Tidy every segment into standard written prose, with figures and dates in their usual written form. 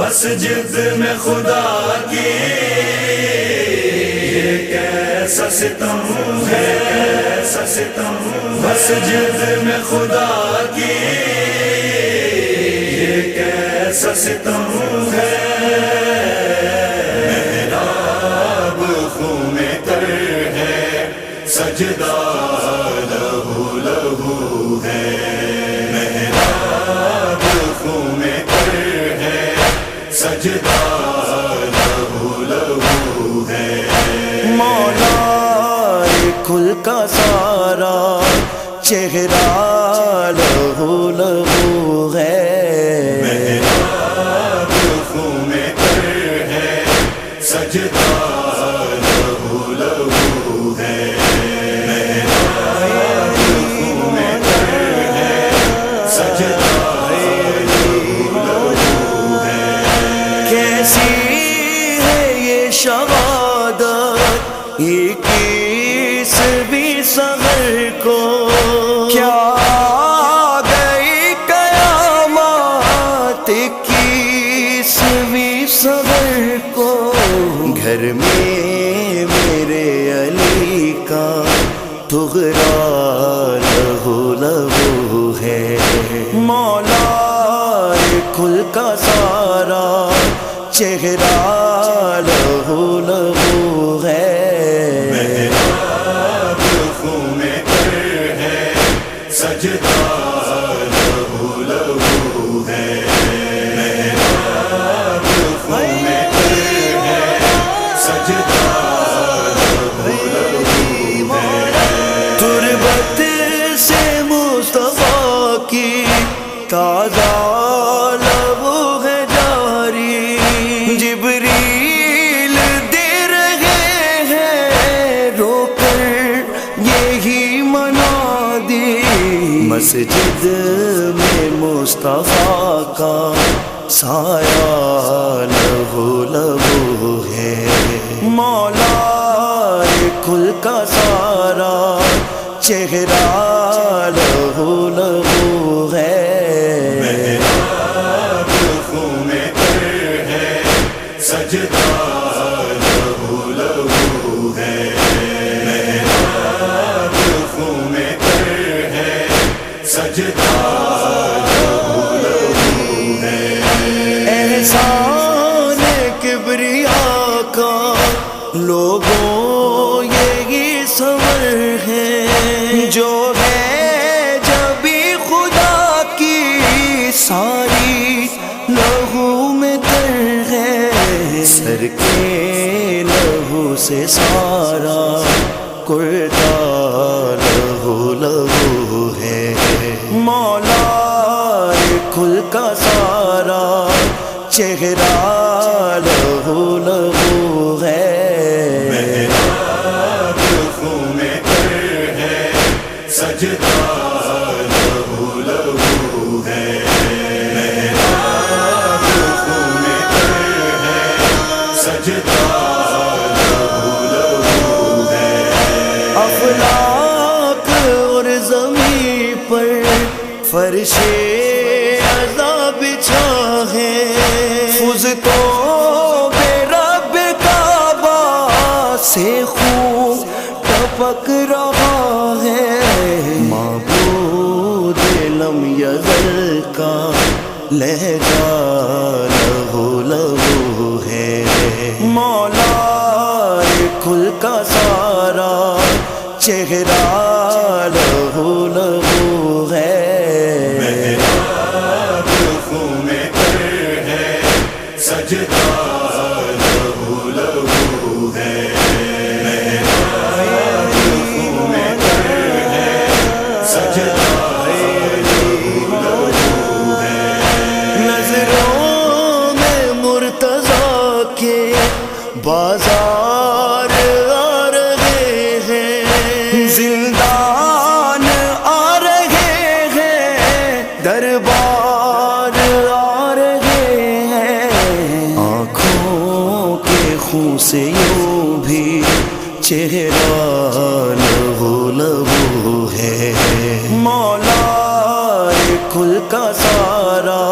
مسجد میں خدا کی یہ کیسا ستم ہے، کیسا ستم، مسجد میں خدا کی یہ کیسا ستم ہے، محراب خون میں تر ہے، سجدہ لہو لہو ہے، محراب خون میں تر ہے، سجدہ لہو لہو ہے، مولا کل کا سارا چہرہ لہو لہو ہے، محراب خون میں تر ہے، سجدہ لہو لہو ہے، محراب خون میں تر ہے، سجدہ کیسی ہے یہ شہادت اکیسویں سحر کو، کیا گئی قیامت اکیسویں سحر کو، گھر میں میرے علی کا تغرا لہو لہو ہے، مولا کل کا سارا چہرہ لہو لہو ہے، محراب خون میں تر ہے، سجدہ لہو لہو ہے، محراب خون میں تر ہے، سجدہ لہو لہو ہے، تربت سے مصطفیٰ کی تازہ لہو ہے جاری، جبریل دے رہے ہیں رو کر یہی منادی، مسجد میں مصطفیٰ کا سایہ لہو لہو ہے، مولا کل کا سارا چہرہ لہو لہو ہے، محراب خون میں تر ہے، سجدہ لہو لہو ہے، محراب خون میں تر ہے، سجدہ لہو لہو ہے، احسان کبریا کا لوگوں یہی صبر ہے، جو ہے جبھی خدا کی ساری لہو میں تر ہے، سر کے لہو سے سارا کرتا لہو لہو ہے، مولا کل کا سارا چہرہ لہو لہو ہے، محراب خون میں تر ہے، سجدہ لہو لہو ہے، محراب خون میں تر ہے، سجدہ لہو لہو ہے، افلاک اور زمین پر فرش عذاب بچھا ہے، فض تو بے رب کعبہ سے خون ٹپک رہا ہے، معبود لم یزل کا لہجہ لہو لہو ہے، مولا کل کا سارا چہرہ لہو لہو ہے، محراب خون میں تر ہے، سجدہ لہو لہو ہے، محراب خون میں تر ہے، سجدہ لہو لہو ہے، نظروں میں مرتضیٰ کے بازار آ رہے ہیں، زندان آ رہے ہیں، دربار آ رہے ہیں، آنکھوں کے خون سے یوں بھی چہرہ لہو لہو ہے، مولا کل کا سارا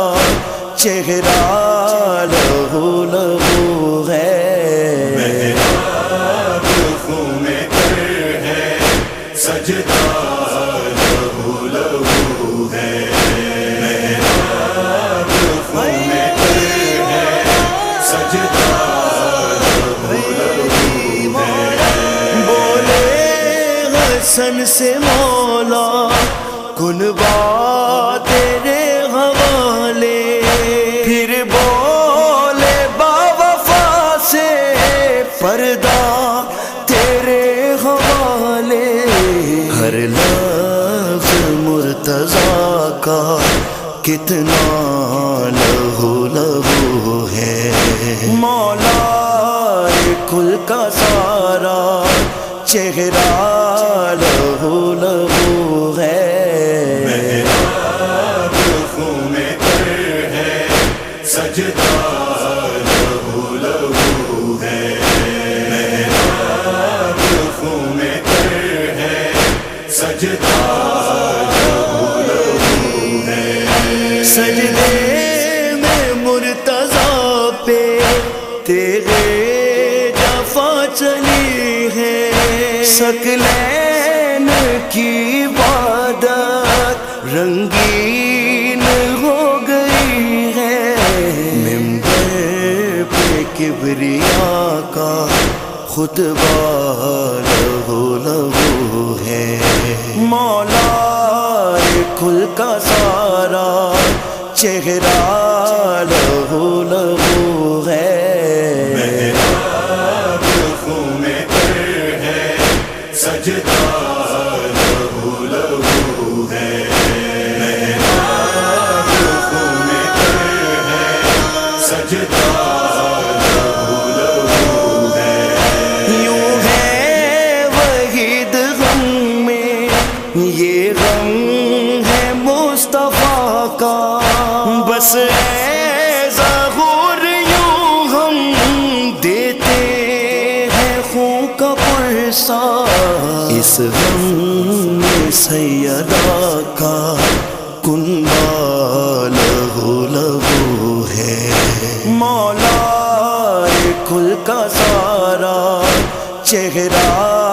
چہرہ لہو لہو ہے، محراب خوں میں کر ہے سجدہ لہو لہو ہے، محراب خوں میں کر ہے سجدہ لہو لہو ہے۔ بولے حسن سے مولا کنوا تیرے حوالے، پھر بولے باوفا سے پردہ تیرے حوالے، ہر لفظ مرتضیٰ کا کتنا لہو لہو ہے، مولا کل کا سارا چہرہ لہو لہو ہے، محراب خوں میں کر ہے سجدہ لہو لہو ہے، محراب خوں میں کر ہے سجدہ لہو لہو ہے۔ سجدے میں مرتضیٰ پہ تیرے جفا چلی ہے، ثقلین کی عبادت رنگین ہو گئی ہے، ممبر پہ کبریا کا خطبہ لہو لہو ہے، مولا کل کا سارا چہرہ لہو لہو ہے، محراب خوں میں کر ہے سجدہ لہو لہو ہے، محراب خوں میں کر ہے سجدہ لہو لہو ہے۔ یوں ہے وحید غم میں یہ غم ہے مصطفیٰ کا، بس اے ظہور یوں ہم دیتے ہیں خون کا پرسا، اس غم میں سیدہ کا کنبہ لہو لہو ہے، مولا کل کا سارا چہرہ